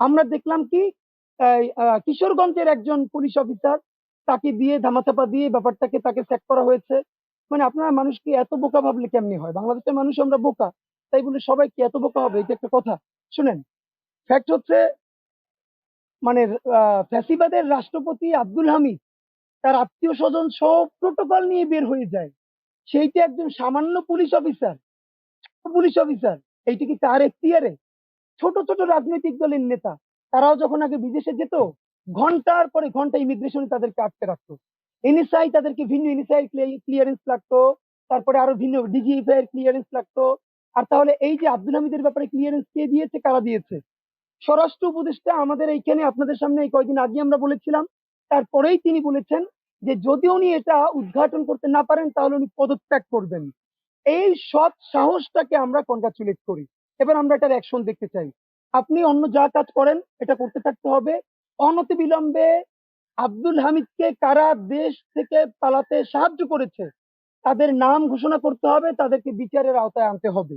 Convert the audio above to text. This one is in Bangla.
আমরা দেখলাম কি কিশোরগঞ্জের একজন পুলিশ অফিসার, তাকে দিয়ে ধামাচাপা দিয়ে ব্যাপারটাকে তাকে স্যাক করা হয়েছে। মানে আপনারা মানুষ কি এত বোকা ভাবলে কেমনি হয়? বাংলাদেশের মানুষ আমরা বোকা, তাই বলে সবাই কি এত বোকা হবে? এটা একটা কথা। শুনেন, ফ্যাক্ট হচ্ছে মানে ফ্যাসিবাদের রাষ্ট্রপতি আব্দুল হামিদ তার আত্মীয় স্বজন সব প্রোটোকল নিয়ে বের হয়ে যায়। সেইটা একজন সামান্য পুলিশ অফিসার, এইটা কি তার এখতিয়ারে? ছোট ছোট রাজনৈতিক দলের নেতা, তারাও যখন আগে বিদেশে যেত, ঘন্টার পরে ঘন্টা ইমিগ্রেশনে তাদেরকে আটকে রাখতো। এনএসআই তাদেরকে ভিন্ন এনএসআই ক্লিয়ারেন্স লাগতো, তারপরে আরো ভিন্ন ডিজিএফআই এর ক্লিয়ারেন্স লাগতো। আর তাহলে এই যে আব্দুল হামিদের ব্যাপারে ক্লিয়ারেন্স কে দিয়েছে, কারা দিয়েছে? স্বরাষ্ট্র উপদেষ্টা আমাদের এইখানে আপনাদের সামনে এই কয়েকদিন আগে আমরা বলেছিলাম, তারপরেই তিনি বলেছেন যে যদি উনি এটা উদ্ঘাটন করতে না পারেন তাহলে উনি পদত্যাগ করবেন। এই সৎ সাহসটাকে আমরা কনগ্রাচুলেট করি। এবার আমরা এটার অ্যাকশন দেখতে চাই। আপনি অন্য যা কাজ করেন এটা করতে থাকতে হবে। অনতিবিলম্বে আব্দুল হামিদকে কারা দেশ থেকে পালাতে সাহায্য করেছে তাদের নাম ঘোষণা করতে হবে, তাদেরকে বিচারের আওতায় আনতে হবে।